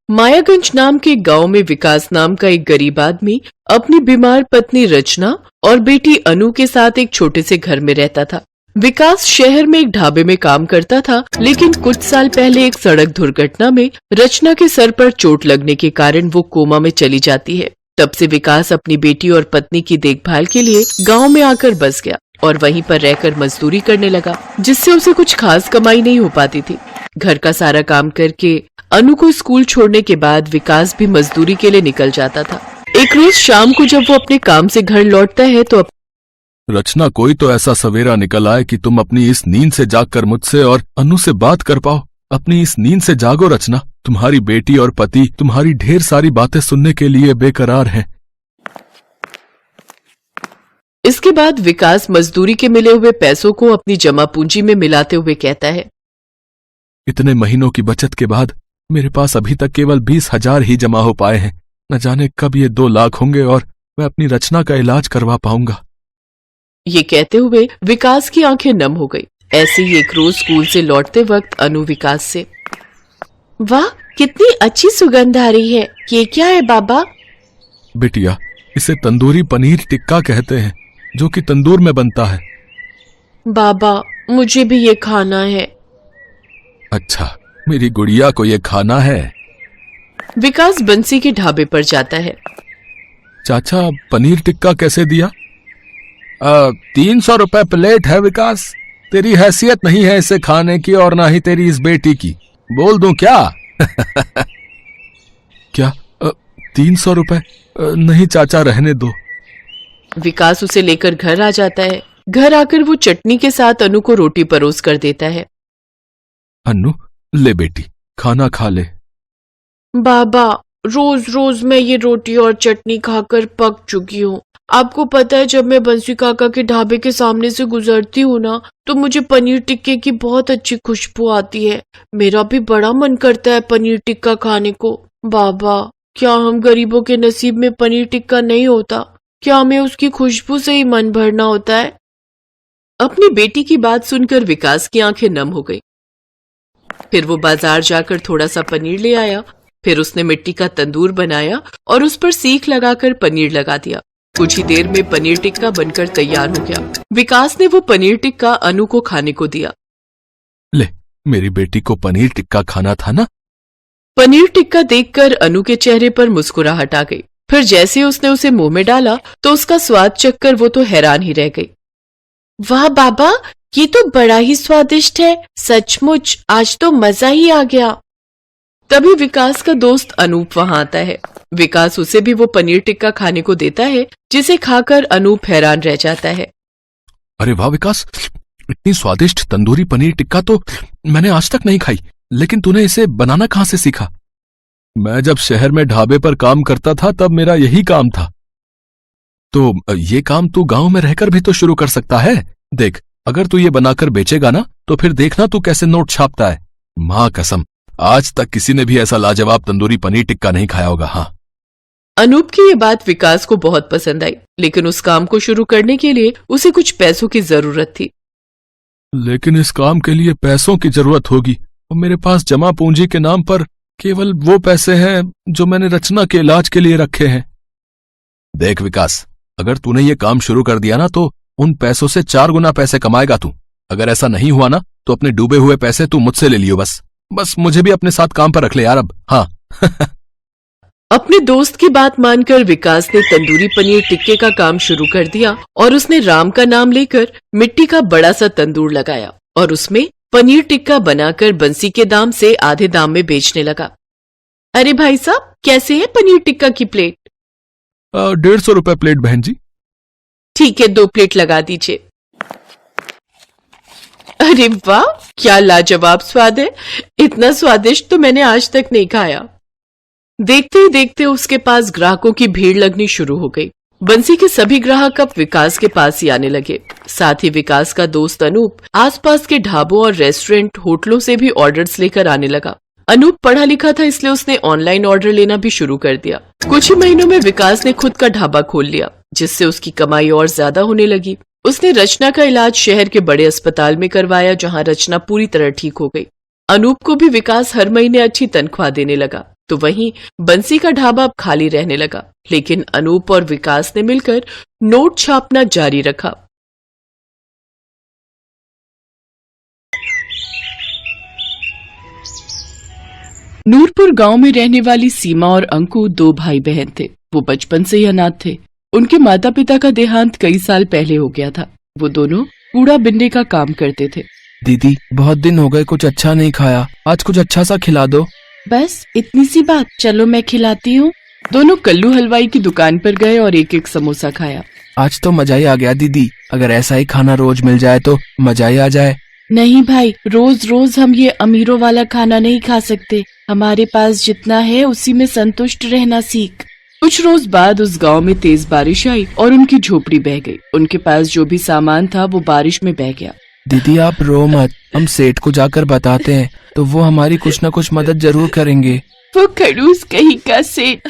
मायागंज नाम के गांव में विकास नाम का एक गरीब आदमी अपनी बीमार पत्नी रचना और बेटी अनु के साथ एक छोटे से घर में रहता था। विकास शहर में एक ढाबे में काम करता था, लेकिन कुछ साल पहले एक सड़क दुर्घटना में रचना के सर पर चोट लगने के कारण वो कोमा में चली जाती है। तब से विकास अपनी बेटी और पत्नी की देखभाल के लिए गांव में आकर बस गया और वहीं पर रहकर मजदूरी करने लगा, जिससे उसे कुछ खास कमाई नहीं हो पाती थी। घर का सारा काम करके अनु को स्कूल छोड़ने के बाद विकास भी मजदूरी के लिए निकल जाता था। एक रोज शाम को जब वो अपने काम से घर लौटता है तो रचना, कोई तो ऐसा सवेरा निकल आए कि तुम अपनी इस नींद से जागकर मुझसे और अनु से बात कर पाओ। अपनी इस नींद से जागो रचना, तुम्हारी बेटी और पति तुम्हारी ढेर सारी बातें सुनने के लिए बेकरार हैं। इसके बाद विकास मजदूरी के मिले हुए पैसों को अपनी जमा पूंजी में मिलाते हुए कहता है, इतने महीनों की बचत के बाद मेरे पास अभी तक केवल 20,000 ही जमा हो पाए हैं। न जाने कब ये 2 लाख होंगे और मैं अपनी रचना का इलाज करवा पाऊंगा। ये कहते हुए विकास की आंखें नम हो गई। ऐसे ही एक रोज स्कूल से लौटते वक्त अनु विकास से, वाह कितनी अच्छी सुगंध आ रही है, ये क्या है बाबा? बिटिया, इसे तंदूरी पनीर टिक्का कहते हैं, जो कि तंदूर में बनता है। बाबा मुझे भी ये खाना है। अच्छा, मेरी गुड़िया को ये खाना है। विकास बंसी के ढाबे पर जाता है। चाचा, पनीर टिक्का कैसे दिया? 300 रुपए प्लेट है विकास। तेरी हैसियत नहीं है इसे खाने की और ना ही तेरी इस बेटी की। बोल दूं क्या? क्या 300 रुपए? नहीं चाचा, रहने दो। विकास उसे लेकर घर आ जाता है। घर आकर वो चटनी के साथ अनु को रोटी परोस कर देता है। अनु, ले बेटी, खाना खा ले। बाबा रोज रोज मैं ये रोटी और चटनी खाकर पक चुकी हूँ। आपको पता है, जब मैं बंसी काका के ढाबे के सामने से गुजरती हूँ ना, तो मुझे पनीर टिक्के की बहुत अच्छी खुशबू आती है। मेरा भी बड़ा मन करता है पनीर टिक्का खाने को। बाबा, क्या हम गरीबों के नसीब में पनीर टिक्का नहीं होता? क्या हमें उसकी खुशबू से ही मन भरना होता है? अपनी बेटी की बात सुनकर विकास की आंखें नम हो गई। फिर वो बाजार जाकर थोड़ा सा पनीर ले आया। फिर उसने मिट्टी का तंदूर बनाया और उस पर सीख लगाकर पनीर लगा दिया। कुछ ही देर में पनीर टिक्का बनकर तैयार हो गया। विकास ने वो पनीर टिक्का अनु को खाने को दिया। ले, मेरी बेटी को पनीर टिक्का खाना था ना? पनीर टिक्का देखकर अनु के चेहरे पर मुस्कुराहट आ गई। फिर जैसे उसने उसे मुंह में डाला तो उसका स्वाद चखकर वो तो हैरान ही रह गई। वाह बाबा, ये तो बड़ा ही स्वादिष्ट है। सचमुच आज तो मजा ही आ गया। तभी विकास का दोस्त अनूप वहां आता है। विकास उसे भी वो पनीर टिक्का खाने को देता है, जिसे खाकर अनूप हैरान रह जाता है। अरे वाह विकास, इतनी स्वादिष्ट तंदूरी पनीर टिक्का तो मैंने आज तक नहीं खाई। लेकिन तूने इसे बनाना कहां से सीखा? मैं जब शहर में ढाबे पर काम करता था तब मेरा यही काम था। तो ये काम तू गांव में रहकर भी तो शुरू कर सकता है। देख, अगर तू ये बनाकर बेचेगा ना, तो फिर देखना तू कैसे नोट छापता है। मां कसम, आज तक किसी ने भी ऐसा लाजवाब तंदूरी पनीर टिक्का नहीं खाया होगा। हाँ। अनूप की ये बात विकास को बहुत पसंद आई, लेकिन उस काम को शुरू करने के लिए उसे कुछ पैसों की जरूरत थी। लेकिन इस काम के लिए पैसों की जरूरत होगी और मेरे पास जमा पूंजी के नाम पर केवल वो पैसे हैं जो मैंने रचना के इलाज के लिए रखे हैं। देख विकास, अगर तूने ये काम शुरू कर दिया ना, तो उन पैसों से 4 गुना पैसे कमाएगा तू। अगर ऐसा नहीं हुआ ना, तो अपने डूबे हुए पैसे तू मुझसे ले लियो। बस मुझे भी अपने साथ काम पर रख ले यार अब। हाँ। अपने दोस्त की बात मानकर विकास ने तंदूरी पनीर टिक्के का काम शुरू कर दिया और उसने राम का नाम लेकर मिट्टी का बड़ा सा तंदूर लगाया और उसमें पनीर टिक्का बनाकर बंसी के दाम से आधे दाम में बेचने लगा। अरे भाई साहब, कैसे है पनीर टिक्का की प्लेट? 150 रुपए प्लेट बहन जी। ठीक है, 2 प्लेट लगा दीजिए। अरे वाह, क्या लाजवाब स्वाद है। इतना स्वादिष्ट तो मैंने आज तक नहीं खाया। देखते ही देखते उसके पास ग्राहकों की भीड़ लगनी शुरू हो गई। बंसी के सभी ग्राहक अब विकास के पास ही आने लगे। साथ ही विकास का दोस्त अनूप आसपास के ढाबों और रेस्टोरेंट, होटलों से भी ऑर्डर्स लेकर आने लगा। अनूप पढ़ा लिखा था, इसलिए उसने ऑनलाइन ऑर्डर लेना भी शुरू कर दिया। कुछ ही महीनों में विकास ने खुद का ढाबा खोल लिया, जिससे उसकी कमाई और ज्यादा होने लगी। उसने रचना का इलाज शहर के बड़े अस्पताल में करवाया, जहां रचना पूरी तरह ठीक हो गई। अनूप को भी विकास हर महीने अच्छी तनख्वाह देने लगा। तो वहीं बंसी का ढाबा अब खाली रहने लगा, लेकिन अनूप और विकास ने मिलकर नोट छापना जारी रखा। नूरपुर गांव में रहने वाली सीमा और अंकु 2 भाई बहन थे। वो बचपन से ही अनाथ थे। उनके माता पिता का देहांत कई साल पहले हो गया था। वो दोनों कूड़ा बिनने का काम करते थे। दीदी, बहुत दिन हो गए, कुछ अच्छा नहीं खाया, आज कुछ अच्छा सा खिला दो। बस इतनी सी बात, चलो मैं खिलाती हूँ। दोनों कल्लू हलवाई की दुकान पर गए और एक एक समोसा खाया। आज तो मजा ही आ गया दीदी, अगर ऐसा ही खाना रोज मिल जाए तो मजा ही आ जाए। नहीं भाई, रोज रोज हम ये अमीरों वाला खाना नहीं खा सकते। हमारे पास जितना है उसी में संतुष्ट रहना सीख। कुछ रोज बाद उस गांव में तेज बारिश आई और उनकी झोपड़ी बह गई। उनके पास जो भी सामान था वो बारिश में बह गया। दीदी आप रो मत, हम सेठ को जाकर बताते हैं तो वो हमारी कुछ न कुछ मदद जरूर करेंगे। वो खड़ूस कहीं का सेठ,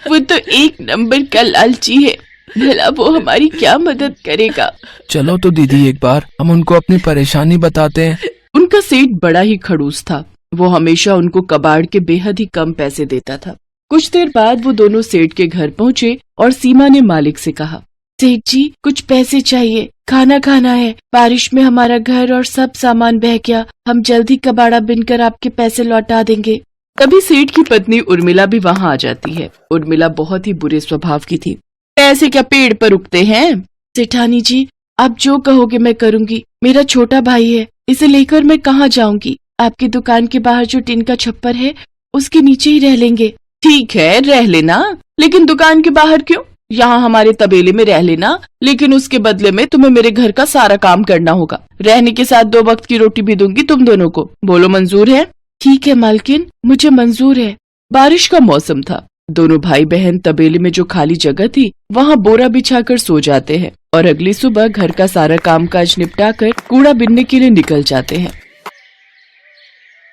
वो तो एक नंबर का लालची है। भला वो हमारी क्या मदद करेगा। चलो तो दीदी एक बार हम उनको अपनी परेशानी बताते हैं। उनका सेठ बड़ा ही खड़ूस था। वो हमेशा उनको कबाड़ के बेहद ही कम पैसे देता था। कुछ देर बाद वो दोनों सेठ के घर पहुँचे और सीमा ने मालिक से कहा, सेठ जी कुछ पैसे चाहिए, खाना खाना है। बारिश में हमारा घर और सब सामान बह गया। हम जल्दी कबाड़ा बिनकर आपके पैसे लौटा देंगे। तभी सेठ की पत्नी उर्मिला भी वहाँ आ जाती है। उर्मिला बहुत ही बुरे स्वभाव की थी। पैसे क्या पेड़ पर उगते हैं? सेठानी जी आप जो कहोगे मैं करूँगी। मेरा छोटा भाई है, इसे लेकर मैं कहाँ जाऊँगी। आपकी दुकान के बाहर जो टीन का छप्पर है उसके नीचे ही रह लेंगे। ठीक है रह लेना, लेकिन दुकान के बाहर क्यों? यहाँ हमारे तबेले में रह लेना, लेकिन उसके बदले में तुम्हें मेरे घर का सारा काम करना होगा। रहने के साथ 2 वक्त की रोटी भी दूंगी तुम दोनों को। बोलो मंजूर है? ठीक है मालकिन, मुझे मंजूर है। बारिश का मौसम था। दोनों भाई बहन तबेले में जो खाली जगह थी वहाँ बोरा बिछाकर सो जाते हैं और अगली सुबह घर का सारा कामकाज निपटाकर कूड़ा बिनने के लिए निकल जाते हैं।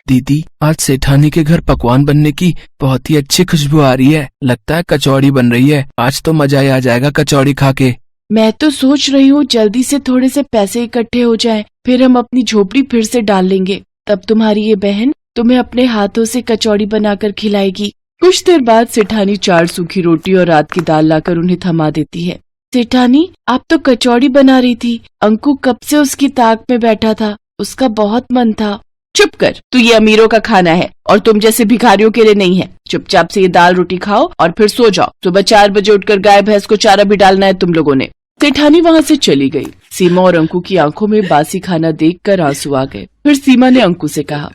दीदी आज सेठानी के घर पकवान बनने की बहुत ही अच्छी खुशबू आ रही है। लगता है कचौड़ी बन रही है। आज तो मजा ही आ जाएगा कचौड़ी खा के। मैं तो सोच रही हूँ जल्दी से थोड़े से पैसे इकट्ठे हो जाएं, फिर हम अपनी झोपड़ी फिर से डाल लेंगे। तब तुम्हारी ये बहन तुम्हें अपने हाथों से कचौड़ी बनाकर खिलाएगी। कुछ देर बाद सेठानी 4 सूखी रोटी और रात की दाल लाकर उन्हें थमा देती है। सेठानी आप तो कचौड़ी बना रही थी। अंकु कब से उसकी ताक में बैठा था, उसका बहुत मन था। चुप कर, तू ये अमीरों का खाना है और तुम जैसे भिखारियों के लिए नहीं है। चुपचाप से ये दाल रोटी खाओ और फिर सो जाओ। सुबह 4 बजे उठकर गाय भैंस को चारा भी डालना है तुम लोगों ने। सेठानी वहाँ से चली गई। सीमा और अंकु की आंखों में बासी खाना देखकर आंसू आ गए। फिर सीमा ने अंकु से कहा,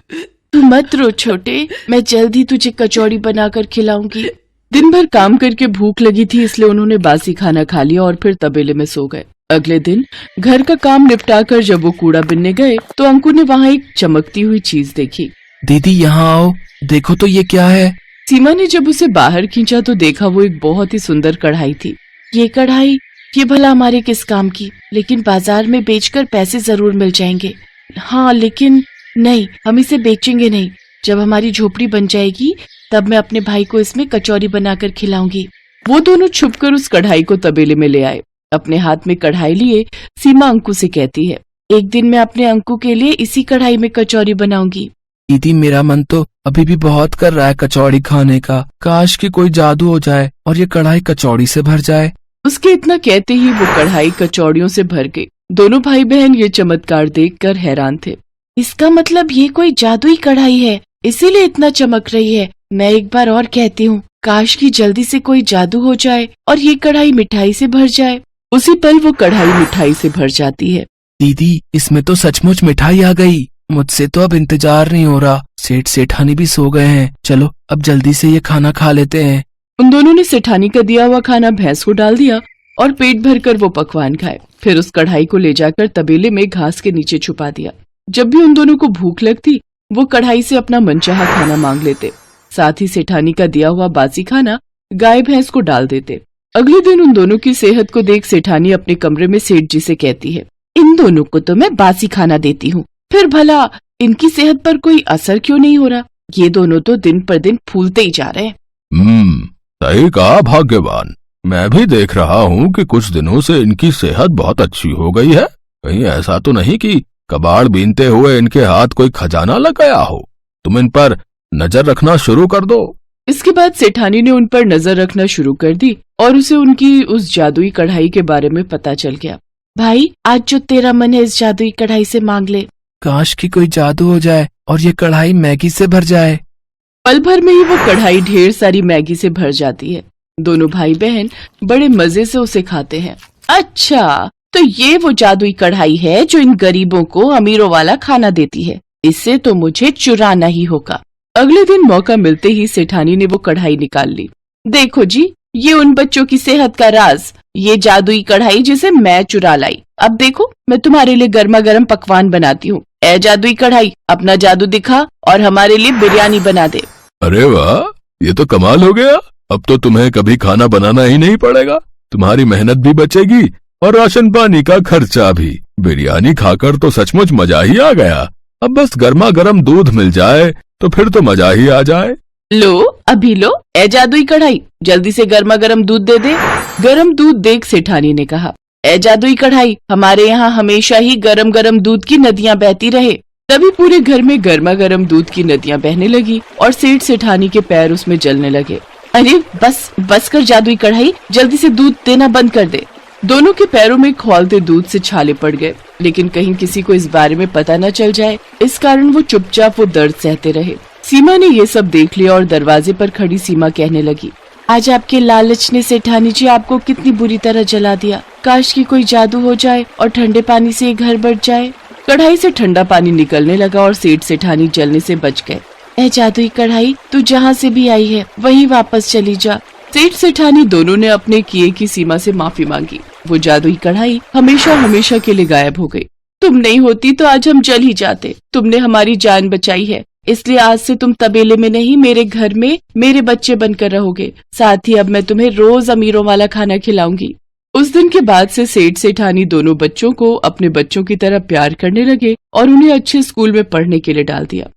तू मत रो छोटे, मैं जल्दी तुझे कचौड़ी बनाकर खिलाऊंगी। दिन भर काम करके भूख लगी थी, इसलिए उन्होंने बासी खाना खा लिया और फिर तबेले में सो गए। अगले दिन घर का काम निपटाकर जब वो कूड़ा बिनने गए तो अंकु ने वहाँ एक चमकती हुई चीज देखी। दीदी यहाँ आओ, देखो तो ये क्या है। सीमा ने जब उसे बाहर खींचा तो देखा वो एक बहुत ही सुंदर कढ़ाई थी। ये कढ़ाई, ये भला हमारे किस काम की? लेकिन बाजार में बेचकर पैसे जरूर मिल जाएंगे। हाँ लेकिन नहीं, हम इसे बेचेंगे नहीं। जब हमारी झोपड़ी बन जाएगी तब मैं अपने भाई को इसमें कचौरी बनाकर खिलाऊंगी। वो दोनों छुपकर उस कढ़ाई को तबेले में ले आए। अपने हाथ में कढ़ाई लिए सीमा अंकु से कहती है, एक दिन मैं अपने अंकु के लिए इसी कढ़ाई में कचौरी बनाऊंगी। दीदी मेरा मन तो अभी भी बहुत कर रहा है कचौड़ी खाने का। काश कि कोई जादू हो जाए और ये कढ़ाई कचौड़ी से भर जाए। उसके इतना कहते ही वो कढ़ाई कचौड़ियों से भर गई। दोनों भाई बहन ये चमत्कार देखकर हैरान थे। इसका मतलब ये कोई जादुई कढ़ाई है, इसीलिए इतना चमक रही है। मैं एक बार और कहती हूँ, काश की जल्दी से कोई जादू हो जाए और ये कढ़ाई मिठाई से भर जाए। उसी पल वो कढ़ाई मिठाई से भर जाती है। दीदी इसमें तो सचमुच मिठाई आ गई। मुझसे तो अब इंतजार नहीं हो रहा। सेठ सेठानी भी सो गए हैं। चलो अब जल्दी से ये खाना खा लेते हैं। उन दोनों ने सेठानी का दिया हुआ खाना भैंस को डाल दिया और पेट भरकर वो पकवान खाए। फिर उस कढ़ाई को ले जाकर तबेले में घास के नीचे छुपा दिया। जब भी उन दोनों को भूख लगती वो कढ़ाई से अपना मनचाहा खाना मांग लेते। साथ ही सेठानी का दिया हुआ बासी खाना गाय भैंस को डाल देते। अगले दिन उन दोनों की सेहत को देख सेठानी अपने कमरे में सेठ जी से कहती है, इन दोनों को तो मैं बासी खाना देती हूँ, फिर भला इनकी सेहत पर कोई असर क्यों नहीं हो रहा? ये दोनों तो दिन पर दिन फूलते ही जा रहे हैं। सही कहा भाग्यवान। मैं भी देख रहा हूँ कि कुछ दिनों से इनकी सेहत बहुत अच्छी हो गई है। कहीं ऐसा तो नहीं कि कबाड़ बीनते हुए इनके हाथ कोई खजाना लग गया हो। तुम इन पर नजर रखना शुरू कर दो। इसके बाद सेठानी ने उन पर नजर रखना शुरू कर दी और उसे उनकी उस जादुई कढ़ाई के बारे में पता चल गया। भाई, आज जो तेरा मन है इस जादुई कढ़ाई से मांग ले। काश की कोई जादू हो जाए और ये कढ़ाई मैगी से भर जाए। पल भर में ही वो कढ़ाई ढेर सारी मैगी से भर जाती है। दोनों भाई बहन बड़े मजे से उसे खाते हैं। अच्छा, तो ये वो जादुई कढ़ाई है जो इन गरीबों को अमीरों वाला खाना देती है। इससे तो मुझे चुराना ही होगा। अगले दिन मौका मिलते ही सेठानी ने वो कढ़ाई निकाल ली। देखो जी, ये उन बच्चों की सेहत का राज, ये जादुई कढ़ाई जिसे मैं चुरा लाई। अब देखो, मैं तुम्हारे लिए गर्मा गर्म पकवान बनाती हूँ। ए जादुई कढ़ाई, अपना जादू दिखा और हमारे लिए बिरयानी बना दे। अरे वाह, ये तो कमाल हो गया। अब तो तुम्हें कभी खाना बनाना ही नहीं पड़ेगा। तुम्हारी मेहनत भी बचेगी और राशन पानी का खर्चा भी। बिरयानी खाकर तो सचमुच मजा ही आ गया। अब बस गर्मा गर्म दूध मिल जाए तो फिर तो मजा ही आ जाए। लो, अभी लो। ए जादुई कढ़ाई, जल्दी से गर्मा गर्म दूध दे दे। गर्म दूध देख सेठानी ने कहा, ए जादुई कढ़ाई, हमारे यहाँ हमेशा ही गरम गरम दूध की नदियाँ बहती रहे। तभी पूरे घर में गर्मा गर्म दूध की नदियाँ बहने लगी और सेठ सेठानी के पैर उसमें जलने लगे। अरे बस कर जादुई कढ़ाई, जल्दी से दूध देना बंद कर दे। दोनों के पैरों में खौलते दूध से छाले पड़ गए, लेकिन कहीं किसी को इस बारे में पता न चल जाए, इस कारण वो चुपचाप वो दर्द सहते रहे। सीमा ने ये सब देख लिया और दरवाजे पर खड़ी सीमा कहने लगी, आज आपके लालच ने सेठानी जी आपको कितनी बुरी तरह जला दिया। काश की कोई जादू हो जाए और ठंडे पानी से ये घर बच जाए। कढ़ाई से ठंडा पानी निकलने लगा और सेठ सेठानी जलने से बच गए। ए जादुई कढ़ाई, तू जहाँ से भी आई है वहीं वापस चली जा। सेठ सेठानी दोनों ने अपने किए की सीमा से माफी मांगी। वो जादुई कढ़ाई हमेशा हमेशा के लिए गायब हो गई। तुम नहीं होती तो आज हम जल ही जाते। तुमने हमारी जान बचाई है, इसलिए आज से तुम तबेले में नहीं, मेरे घर में मेरे बच्चे बनकर रहोगे। साथ ही अब मैं तुम्हें रोज अमीरों वाला खाना खिलाऊंगी। उस दिन के बाद से सेठ सेठानी दोनों बच्चों को अपने बच्चों की तरह प्यार करने लगे और उन्हें अच्छे स्कूल में पढ़ने के लिए डाल दिया।